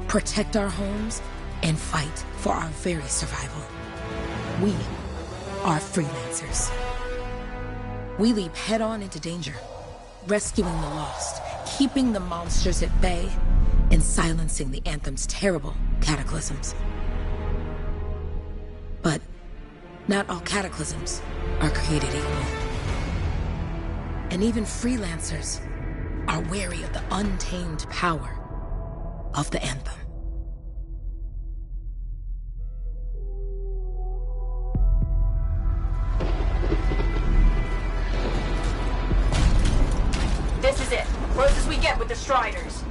protect our homes, and fight for our very survival. We are freelancers. We leap head-on into danger, rescuing the lost, keeping the monsters at bay, and silencing the Anthem's terrible cataclysms. But not all cataclysms are created equal. And even freelancers are wary of the untamed power of the Anthem. This is it. Closest we get with the Striders.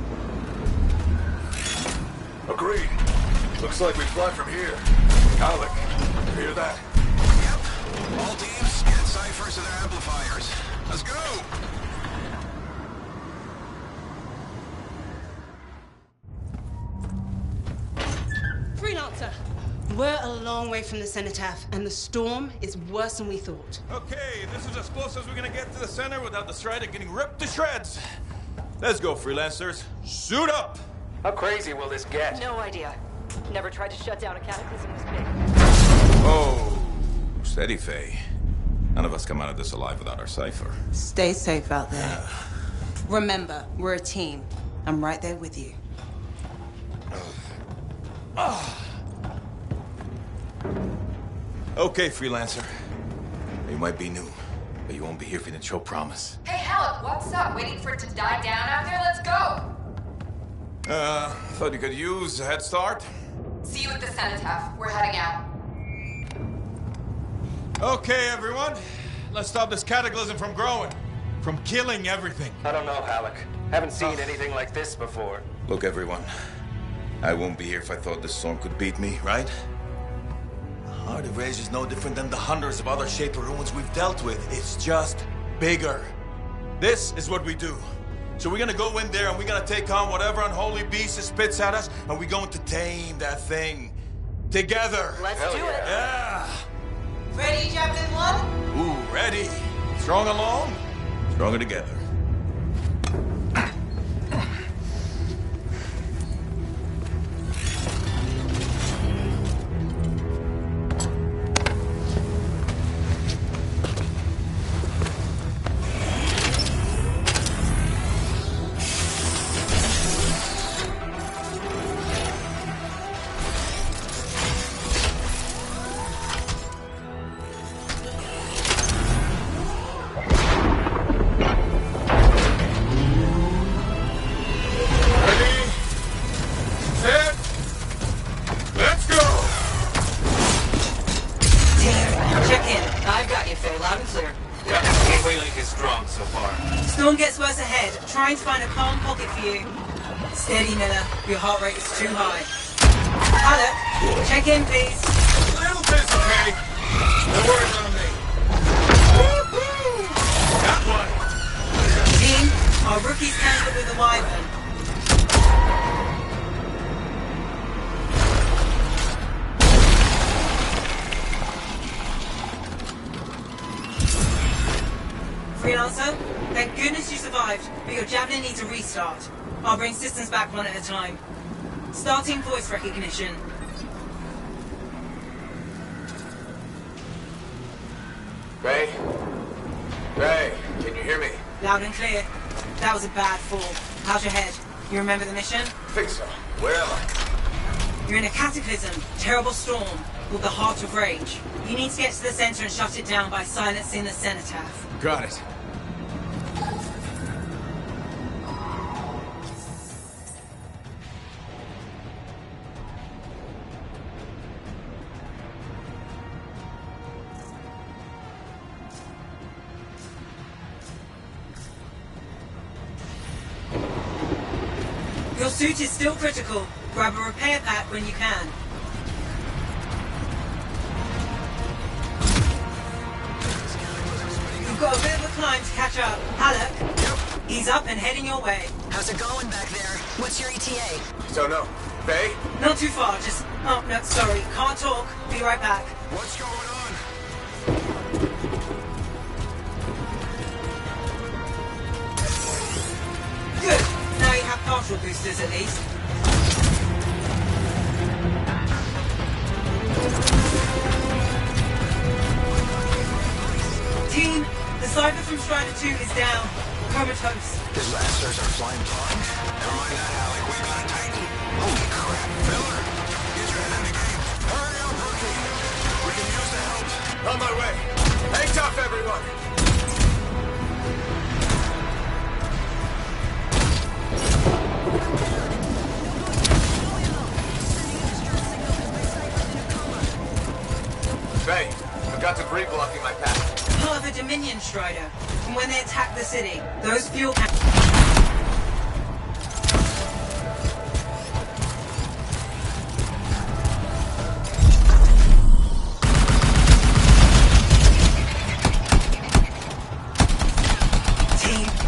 Agreed. Looks like we fly from here. Alec, you hear that? Yep. All teams, get ciphers to their amplifiers. Let's go! Freelancer, we're a long way from the cenotaph, and the storm is worse than we thought. Okay, this is as close as we're gonna get to the center without the Strider getting ripped to shreds. Let's go, freelancers. Suit up! How crazy will this get? No idea. Never tried to shut down a cataclysm this big. Oh, steady, Faye. None of us come out of this alive without our cipher. Stay safe out there. Remember, we're a team. I'm right there with you. Okay, freelancer. You might be new, but you won't be here if you didn't show promise. Hey, Alec, what's up? Waiting for it to die down out there? Let's go! Thought you could use a head start. See you at the cenotaph. We're heading out. Okay, everyone. Let's stop this cataclysm from growing. From killing everything. I don't know, Alec. Haven't seen anything like this before. Look, everyone. I won't be here if I thought this storm could beat me, right? Heart of Rage is no different than the hundreds of other Shaper ruins we've dealt with. It's just bigger. This is what we do. So we're gonna go in there and we're gonna take on whatever unholy beast it spits at us, and we're going to tame that thing. Together. Let's do it. Yeah. Ready, Javelin 1? Ooh, ready. Strong alone, stronger together. Trying to find a calm pocket for you. Steady, Miller. Your heart rate is too high. Alec, check in, please. A little busy, okay? No worries on me. Got one. Team, our rookies tangled with the Wyvern. Freelancer, thank goodness you survived, but your Javelin needs a restart. I'll bring systems back one at a time. Starting voice recognition. Ray? Ray, can you hear me? Loud and clear. That was a bad fall. How's your head? You remember the mission? I think so. Where am I? You're in a cataclysm, terrible storm, called the Heart of Rage. You need to get to the center and shut it down by silencing the cenotaph. Got it. Your suit is still critical. Grab a repair pack when you can. You've got a bit of a climb to catch up. Alec, he's up and heading your way. How's it going back there? What's your ETA? Don't know. Faye? Not too far, just... Oh, no, sorry. Can't talk. Be right back. What's going on? Good. Now you have partial boosters at least. 2 is down. Comatose. Disasters are flying blind. Never mind that, Alec. We've got a Titan. Holy crap. Miller, get your head in the game. Hurry up, rookie. We can use the help. On my way. Hang tough, everyone. Faye, I've got debris blocking my path. Part of the Dominion Strider. From when they attacked the city, those fuel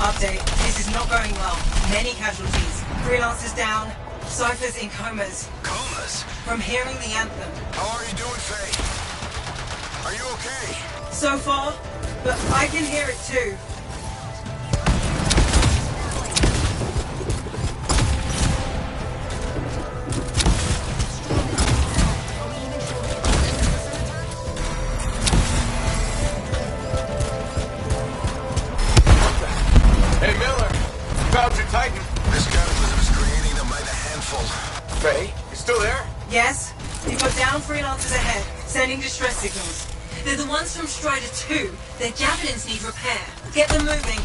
Update. This is not going well. Many casualties. Freelancers down. Cyphers in comas. Comas? From hearing the anthem. How are you doing, Faye? Are you okay? So far, but I can hear it too. Hey, Miller. Found your Titan. This cataclysm is creating them by the handful. Faye, you still there? Yes, you've got down freelancers ahead, sending distress signals. They're the ones from Strider 2. Their javelins need repair. Get them moving.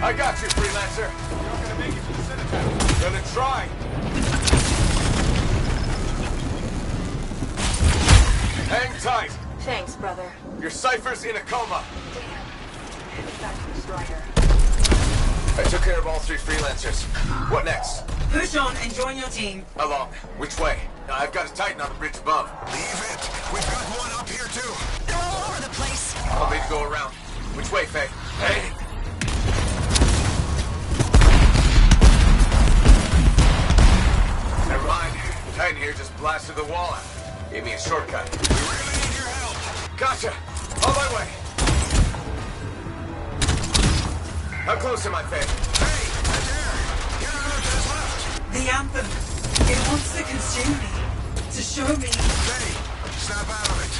I got you, freelancer. You're not gonna make it to the Citadel. Gonna try. Hang tight. Thanks, brother. Your Cypher's in a coma. Back to the Strider. I took care of all 3 freelancers. What next? Push on and join your team. How long? Which way? I've got a Titan on the bridge above. Leave it. We've got one up here, too. They're all over the place. I'll need to go around. Which way, Faye? Hey! Never mind. The Titan here just blasted the wall out. Gave me a shortcut. We really need your help. Gotcha! On my way! How close am I, Faye? Hey, right there. Get on to his left. The anthem. It wants to consume me. To show me. Faye, snap out of it.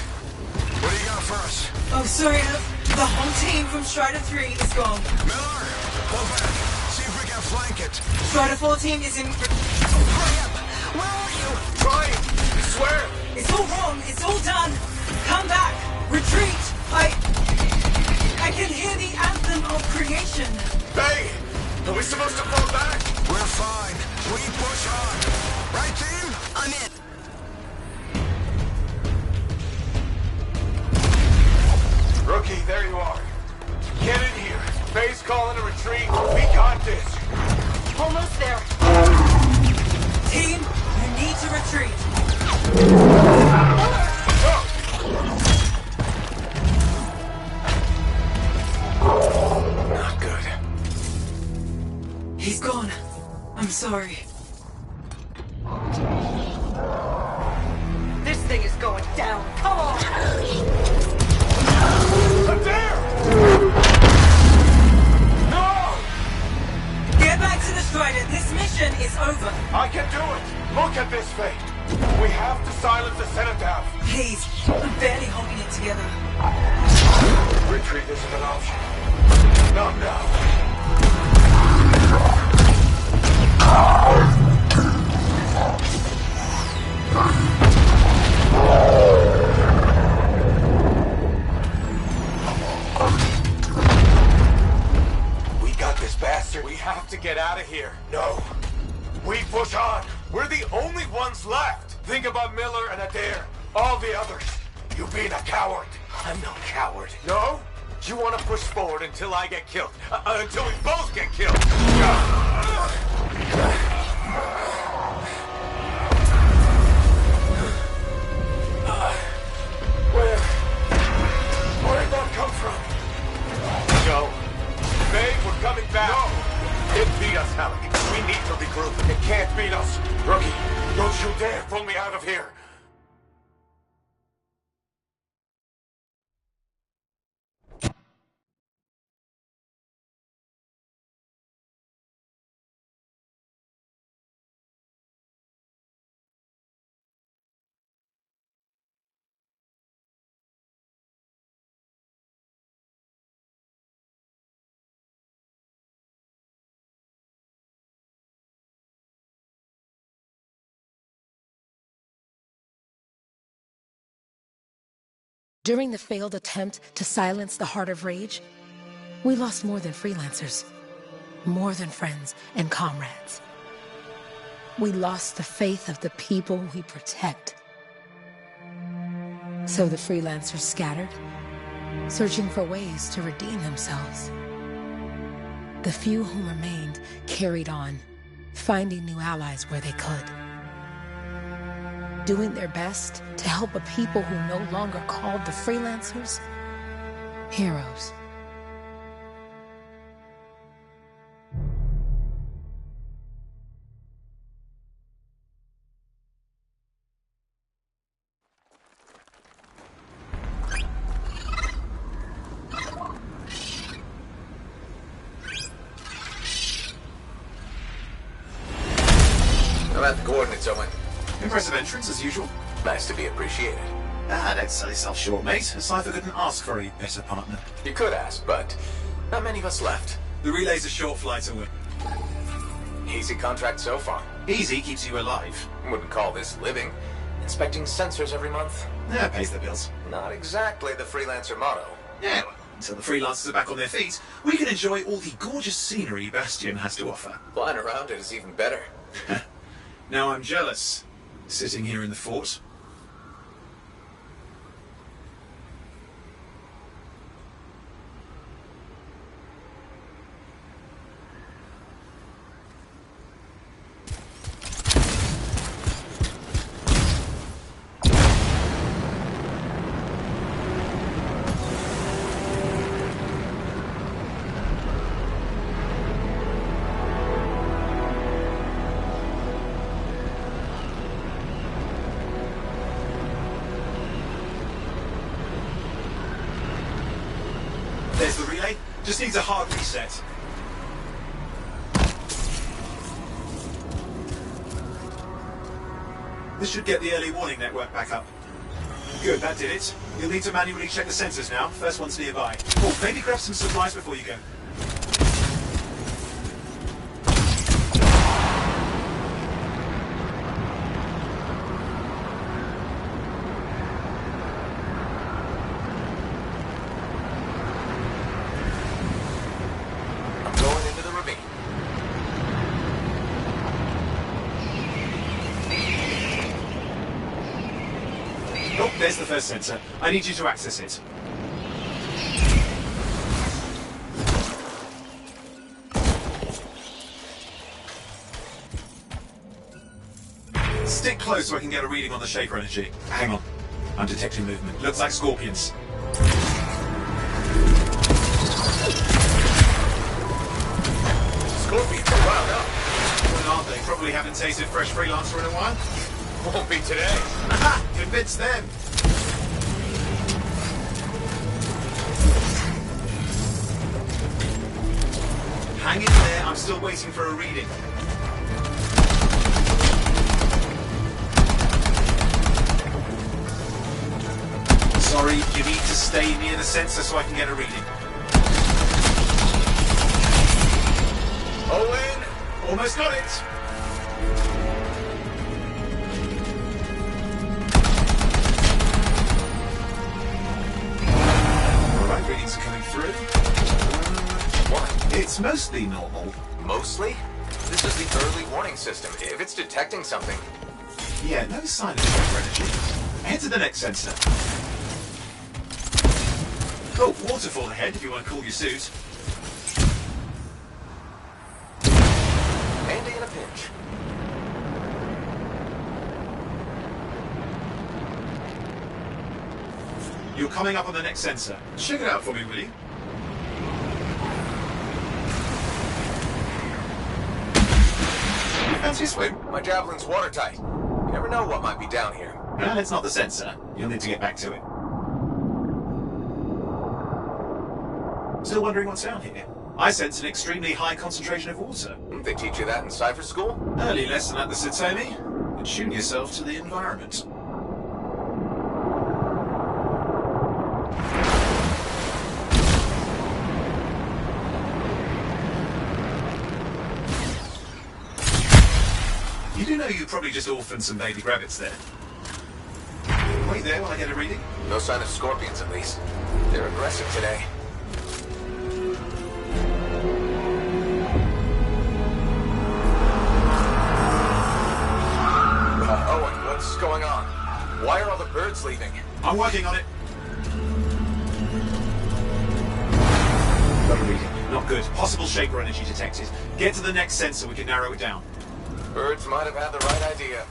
What do you got for us? Oh, sorry. The whole team from Strider 3 is gone. Miller, pull back. See if we can flank it. Strider 4 team is in... Hurry up. Where are you? Trying! I swear! It's all wrong. It's all done. Come back. Retreat. I can hear the anthem of creation. Faye! Are we supposed to fall back? We're fine. We push on. Right, team? I'm in. Rookie, there you are. Get in here. Faye's calling a retreat. We got this. Almost there. Team, you need to retreat. Not good. He's gone. I'm sorry. This thing is going down. Come on! at this, Faye. We have to silence the cenotaph. Please, I'm barely holding it together. Retreat isn't an option. Not now. We got this bastard. We have to get out of here. No. We push on. We're the only ones left. Think about Miller and Adair. All the others. You being a coward. I'm no coward. No? You want to push forward until I get killed. Until we both get killed. Where'd that come from? No. Faye, we're coming back. No. It beat us, Halleck. We need to regroup. It can't beat us. Rookie, don't you dare pull me out of here. During the failed attempt to silence the Heart of Rage, we lost more than freelancers, more than friends and comrades. We lost the faith of the people we protect. So the freelancers scattered, searching for ways to redeem themselves. The few who remained carried on, finding new allies where they could. Doing their best to help a people who no longer called the freelancers heroes. I'm at the coordinates, Owen. Impressive entrance, as usual. Nice to be appreciated. Don't sell yourself short, mate. A cipher couldn't ask for a better partner. You could ask, but not many of us left. The relay's a short flight away. Easy contract so far. Easy keeps you alive. Wouldn't call this living. Inspecting sensors every month. Yeah, pays the bills. Not exactly the freelancer motto. Yeah, well, until the freelancers are back on their feet, we can enjoy all the gorgeous scenery Bastion has to offer. Flying around it is even better. Now I'm jealous, sitting here in the fort. There's the relay. Just needs a hard reset. This should get the early warning network back up. Good, that did it. You'll need to manually check the sensors now. First one's nearby. Oh, maybe grab some supplies before you go. Oh, there's the first sensor. I need you to access it. Stick close so I can get a reading on the Shaper energy. Hang on. I'm detecting movement. Looks like scorpions. Scorpions are wound up. Well, aren't they? Probably haven't tasted fresh freelancer in a while. Won't be today. Aha! Convince them! Hang in there, I'm still waiting for a reading. Sorry, you need to stay near the sensor so I can get a reading. Owen! Almost got it! Alright, readings are coming through. What? It's mostly normal. Mostly? This is the early warning system. If it's detecting something... Yeah, no sign of Shaper energy. Head to the next sensor. Oh, waterfall ahead if you want to cool your suit. Handy in a pinch. You're coming up on the next sensor. Check it out for me, will you? Fancy a swim? My javelin's watertight. You never know what might be down here. Well, it's not the sensor. You'll need to get back to it. Still wondering what's down here? I sense an extremely high concentration of water. They teach you that in Cypher School? Early lesson at the Satomi. Attune yourself to the environment. You do know you probably just orphaned some baby rabbits there. Wait there while I get a reading. No sign of scorpions, at least. They're aggressive today. Owen, what's going on? Why are all the birds leaving? I'm working on it. Got a reading. Not good. Possible Shaper energy detected. Get to the next sensor, we can narrow it down. Birds might have had the right idea.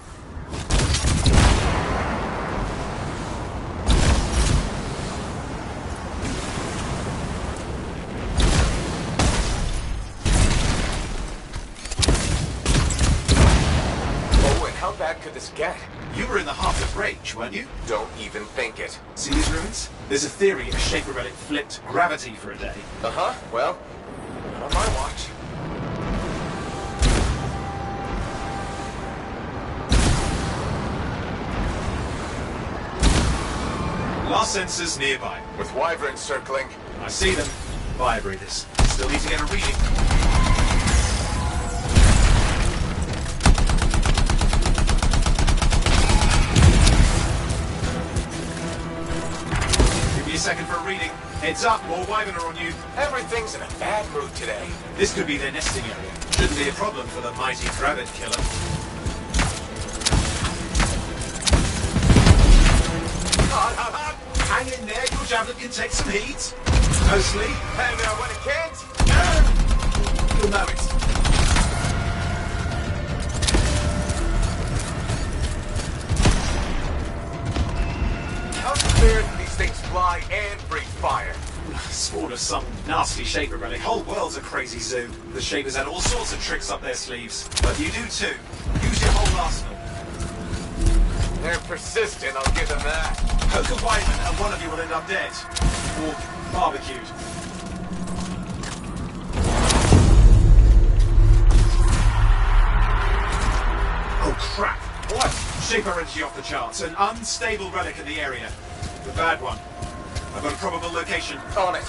Owen, how bad could this get? You were in the heart of Rage, weren't you? Don't even think it. See these ruins? There's a theory a Shaper relic flipped gravity for a day. Uh-huh. Well, not on my watch. Last sensors nearby. With wyverns circling. I see them. Vibrators. Still need to get a reading. Give me a second for a reading. Heads up, more wyvern are on you. Everything's in a bad mood today. This could be their nesting area. Shouldn't be a problem for the mighty rabbit killer. Hang in there, your javelin can take some heat. Mostly. And when it can't, you'll know it. How's it fair that these things fly and breathe fire? Spawn of some nasty Shaper relic. Whole world's a crazy zoo. The Shapers had all sorts of tricks up their sleeves. But you do too. Use your whole arsenal. They're persistent, I'll give them that. Poke a wyvern and one of you will end up dead. Or barbecued. Oh crap! What? Shaper energy off the charts. An unstable relic in the area. The bad one. I've got a probable location. On it.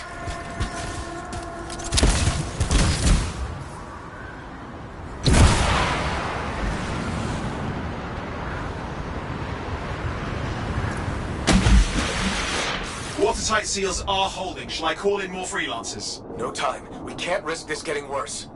Watertight seals are holding. Shall I call in more freelancers? No time. We can't risk this getting worse.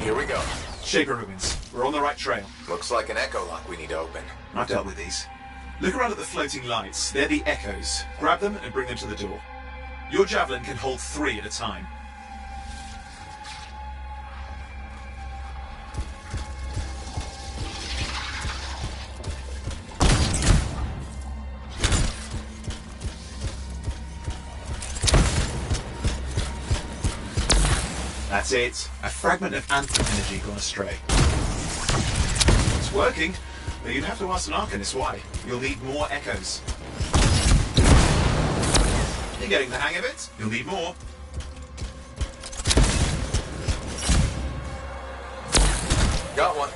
Here we go. Shaper ruins. We're on the right trail. Looks like an echo lock we need to open. I've dealt with these. Look around at the floating lights. They're the echoes. Grab them and bring them to the door. Your javelin can hold 3 at a time. That's it. A fragment of Anthem energy gone astray. It's working, but you'd have to ask an Arcanist why. You'll need more echoes. You're getting the hang of it. You'll need more. Got one.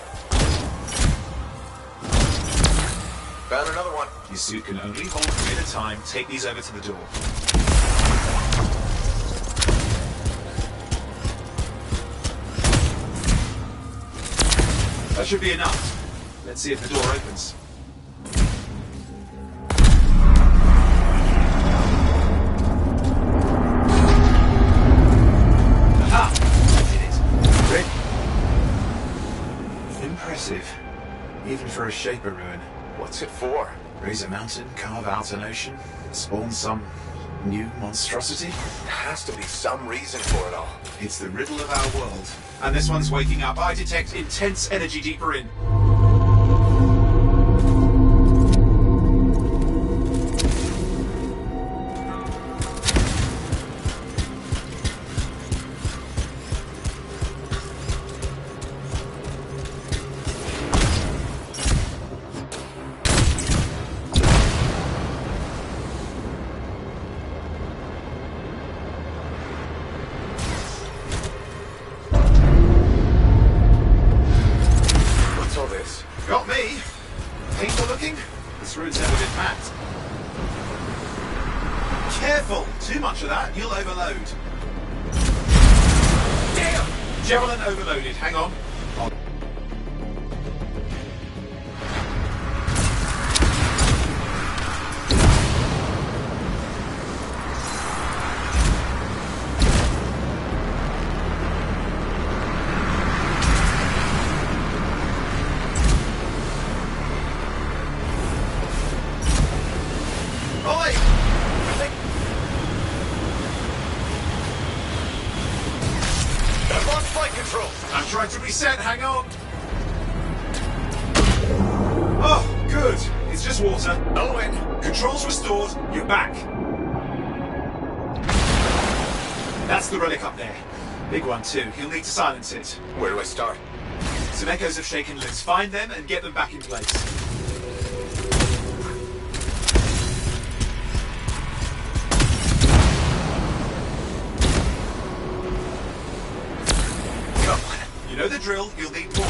Found another one. Your suit can only hold 3 at a time. Take these over to the door. That should be enough. Let's see if the door opens. Aha! I did it. Ready? Impressive. Even for a Shaper ruin. What's it for? Raise a mountain, carve out an ocean, spawn some new monstrosity? There has to be some reason for it all. It's the riddle of our world. And this one's waking up. I detect intense energy deeper in. Got me. Painful looking. This ruin's never been packed. Careful! Too much of that, you'll overload. Damn! Javelin overloaded. Hang on. I'm trying to reset, hang on. Oh, good. It's just water. No win. Controls restored. You're back. That's the relic up there. Big one too. He'll need to silence it. Where do I start? Some echoes of shaken lids. Find them and get them back in place. You know the drill, you'll need more.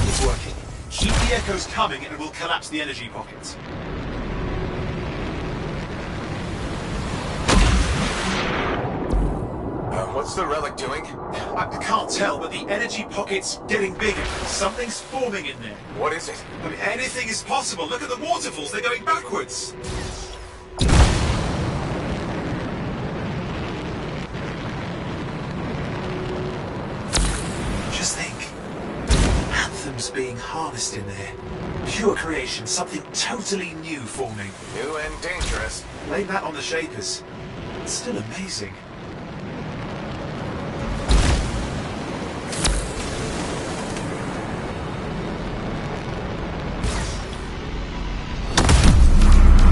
It's working. Keep the echoes coming and it will collapse the energy pockets. What's the relic doing? I can't tell, but the energy pocket's getting bigger. Something's forming in there. What is it? I mean, anything is possible. Look at the waterfalls, they're going backwards. Just think. Anthem's being harnessed in there. Pure creation, something totally new forming. New and dangerous. Blame that on the Shapers. It's still amazing.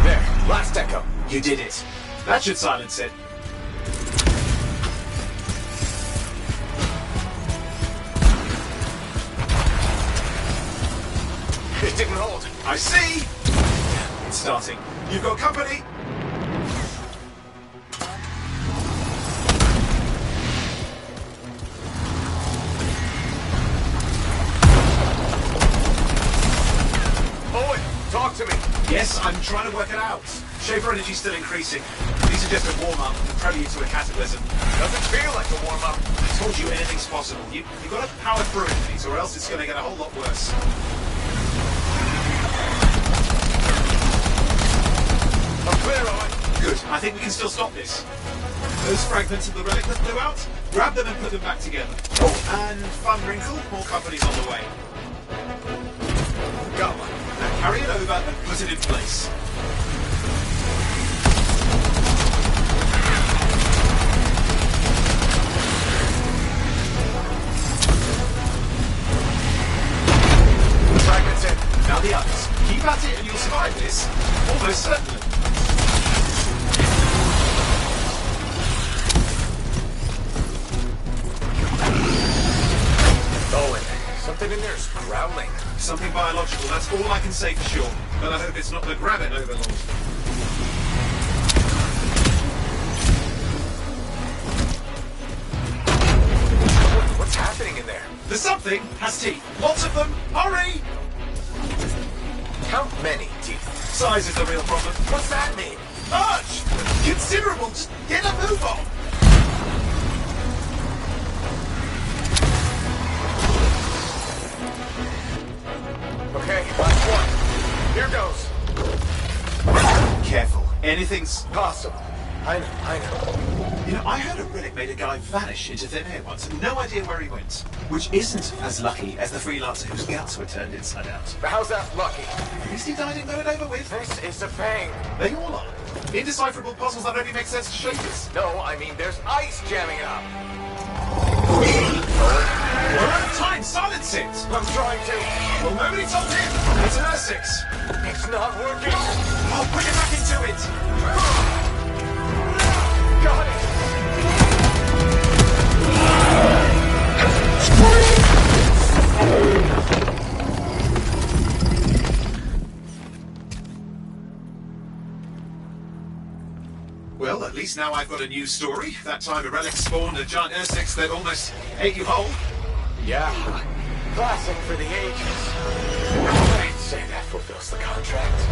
There, last echo. You did it. That should silence it. It didn't hold. I see! It's starting. You've got company! Owen, talk to me. Yes, I'm trying to work it out. Shaper energy's still increasing. These are just a warm-up, the prelude to a cataclysm. Doesn't feel like a warm-up. I told you anything's possible. You've got to power through it, please, or else it's going to get a whole lot worse. I'm clear, Owen. Good. I think we can still stop this. Those fragments of the relic that blew out, grab them and put them back together. Oh, and fun wrinkle, more company's on the way. Carry it over and put it in place. Fragments in. Now the others. Keep at it and you'll survive this. Almost certainly. Owen, something in there's growling. Something biological, that's all I can say for sure. But I hope it's not the Grabbit Overlord. What's happening in there? The something has teeth. Lots of them. Hurry! How many teeth? Size is the real problem. What's that mean? Large! Considerable. Just get a move on. Okay, last one. Here goes. Careful. Anything's Possible. I know. You know, I heard a relic made a guy vanish into thin air once. No idea where he went. Which isn't as lucky as the freelancer whose guts were turned inside out. But how's that lucky? At least he died and got it over with. This is a pain. They all are. Indecipherable puzzles that only make sense to shapers. No, I mean there's ice jamming it up. We're out of time. Silence it. I'm trying to. Well, nobody told him. It's an R6. It's not working. Oh, put it back into it. Got it. Well, at least now I've got a new story. That time a relic spawned a giant R6 that almost ate you whole. Yeah. Classic for the ages. I'd say that fulfills the contract.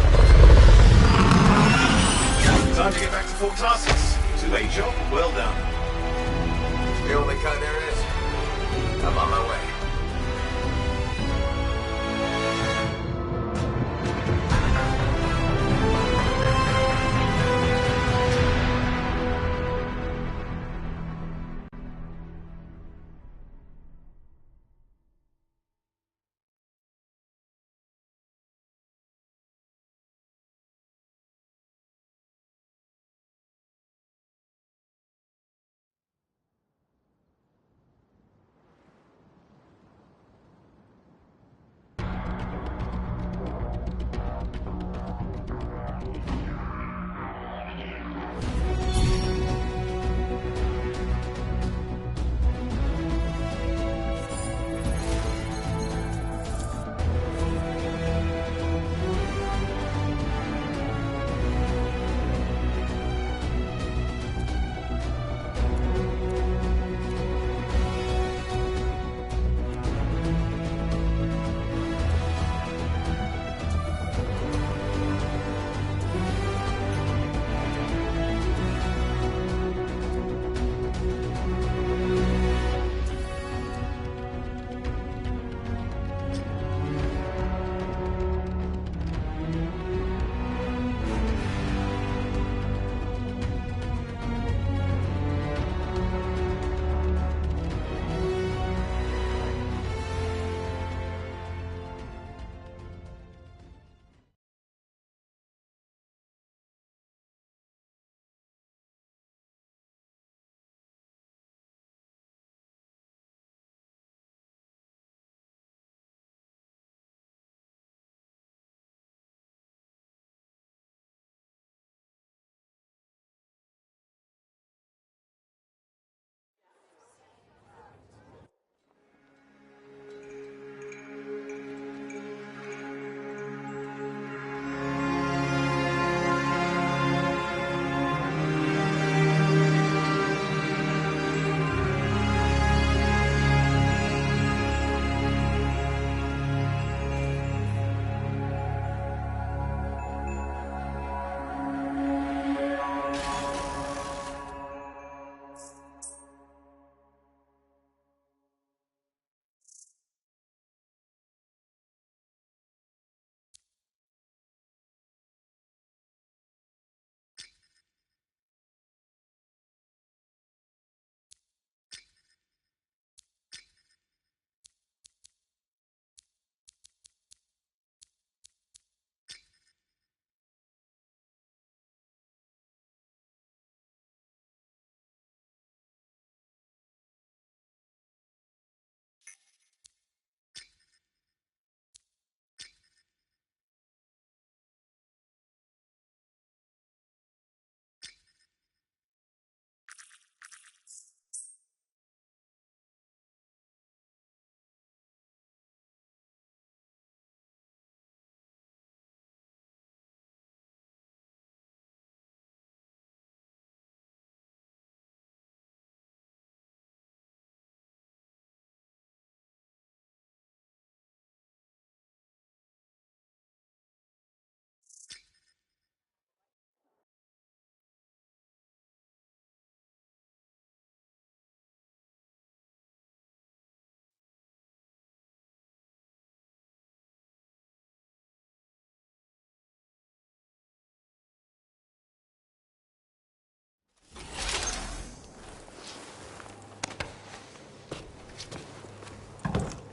Time to get back to Fort Tarsus. 2A job, well done. The only kind there is. I'm on my way.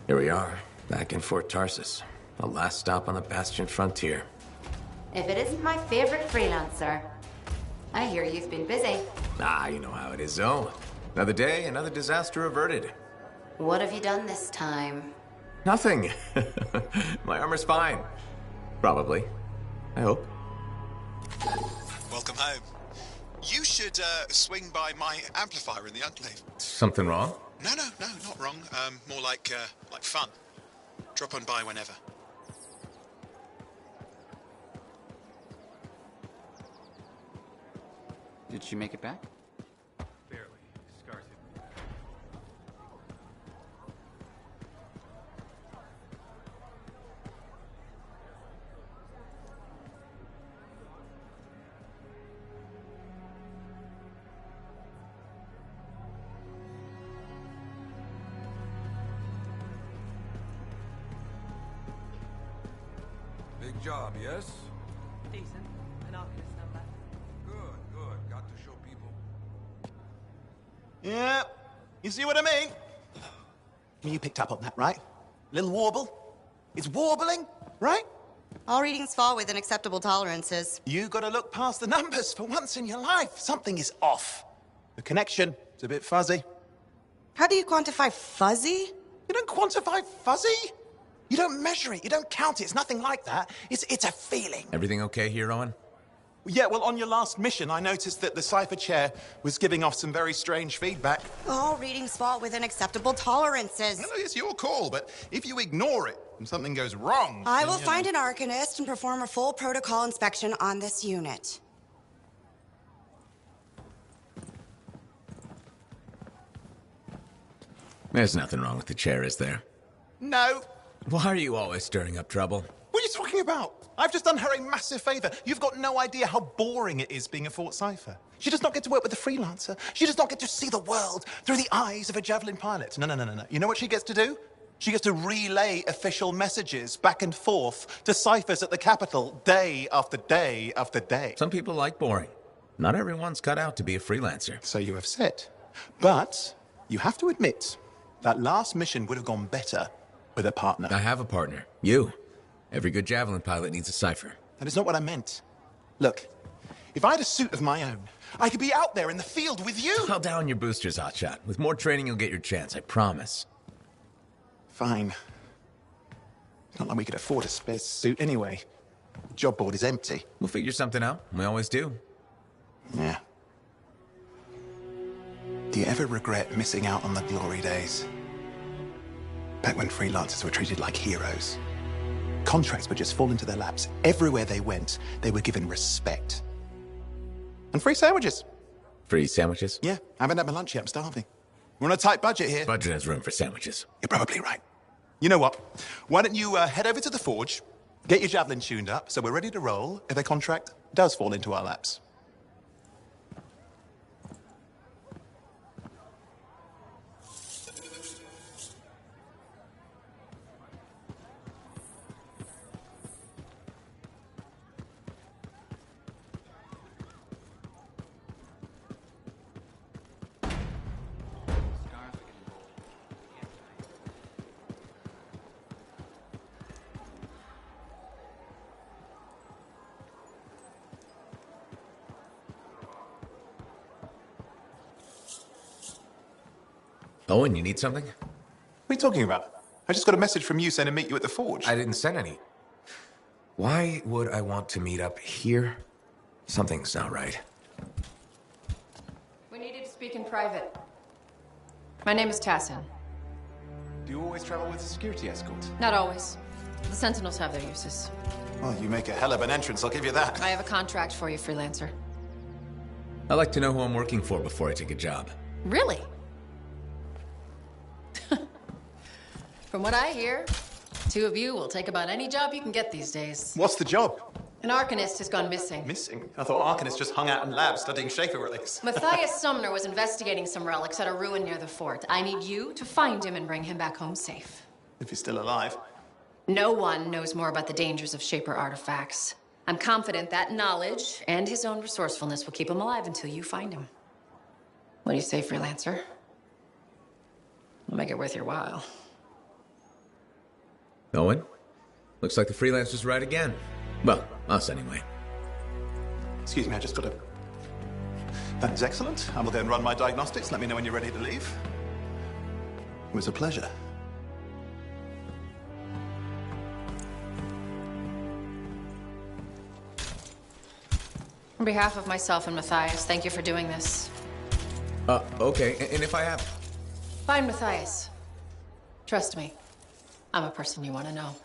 Here we are, back in Fort Tarsus. The last stop on the Bastion frontier. If it isn't my favorite freelancer. I hear you've been busy. Ah, you know how it is, Zoe. Another day, another disaster averted. What have you done this time? Nothing. My armor's fine. Probably. I hope. Welcome home. You should swing by my amplifier in the Enclave. Something wrong? No, not wrong. More like fun. Drop on by whenever. Did she make it back? Barely. Scars hit. Big job, yes? Decent. An Arcanist number. Good. Got to show people. Yeah, you see what I mean? You picked up on that, right? Little warble? It's warbling, right? All readings fall within acceptable tolerances. You gotta look past the numbers for once in your life. Something is off. The connection is a bit fuzzy. How do you quantify fuzzy? You don't quantify fuzzy? You don't measure it, you don't count it, it's nothing like that. It's a feeling. Everything okay here, Owen? Yeah, well, on your last mission, I noticed that the cipher chair was giving off some very strange feedback. All readings fall within acceptable tolerances. No, it's your call, but if you ignore it and something goes wrong... I will find an Arcanist and perform a full protocol inspection on this unit. There's nothing wrong with the chair, is there? No. Why are you always stirring up trouble? What are you talking about? I've just done her a massive favor. You've got no idea how boring it is being a Fort Cipher. She does not get to work with a freelancer. She does not get to see the world through the eyes of a Javelin pilot. No. You know what she gets to do? She gets to relay official messages back and forth to ciphers at the Capitol day after day after day. Some people like boring. Not everyone's cut out to be a freelancer. So you have said. But you have to admit, that last mission would have gone better with a partner. I have a partner. You. Every good Javelin pilot needs a cipher. That is not what I meant. Look, if I had a suit of my own, I could be out there in the field with you. Call down your boosters, Hotshot. With more training, you'll get your chance, I promise. Fine. It's not like we could afford a spare suit anyway. The job board is empty. We'll figure something out. We always do. Yeah. Do you ever regret missing out on the glory days? Back when freelancers were treated like heroes. Contracts would just fall into their laps. Everywhere they went, they were given respect. And free sandwiches. Free sandwiches? Yeah, I haven't had my lunch yet. I'm starving. We're on a tight budget here. Budget has room for sandwiches. You're probably right. You know what? Why don't you head over to the forge, get your Javelin tuned up, so we're ready to roll if a contract does fall into our laps. Owen, you need something? What are you talking about? I just got a message from you saying to meet you at the forge. I didn't send any. Why would I want to meet up here? Something's not right. We needed to speak in private. My name is Tassin. Do you always travel with a security escort? Not always. The Sentinels have their uses. Well, you make a hell of an entrance, I'll give you that. I have a contract for you, freelancer. I like to know who I'm working for before I take a job. Really? From what I hear, two of you will take about any job you can get these days. What's the job? An Arcanist has gone missing. Missing? I thought Arcanists just hung out in labs studying Schaefer relics. Matthias Sumner was investigating some relics at a ruin near the fort. I need you to find him and bring him back home safe. If he's still alive. No one knows more about the dangers of Shaper artifacts. I'm confident that knowledge and his own resourcefulness will keep him alive until you find him. What do you say, freelancer? We'll make it worth your while. Owen? Looks like the freelancers right again. Well, us anyway. Excuse me, I just got to... That is excellent. I will go and run my diagnostics. Let me know when you're ready to leave. It was a pleasure. On behalf of myself and Matthias, thank you for doing this. Okay. And if I have... Fine, Matthias. Trust me. I'm a person you want to know.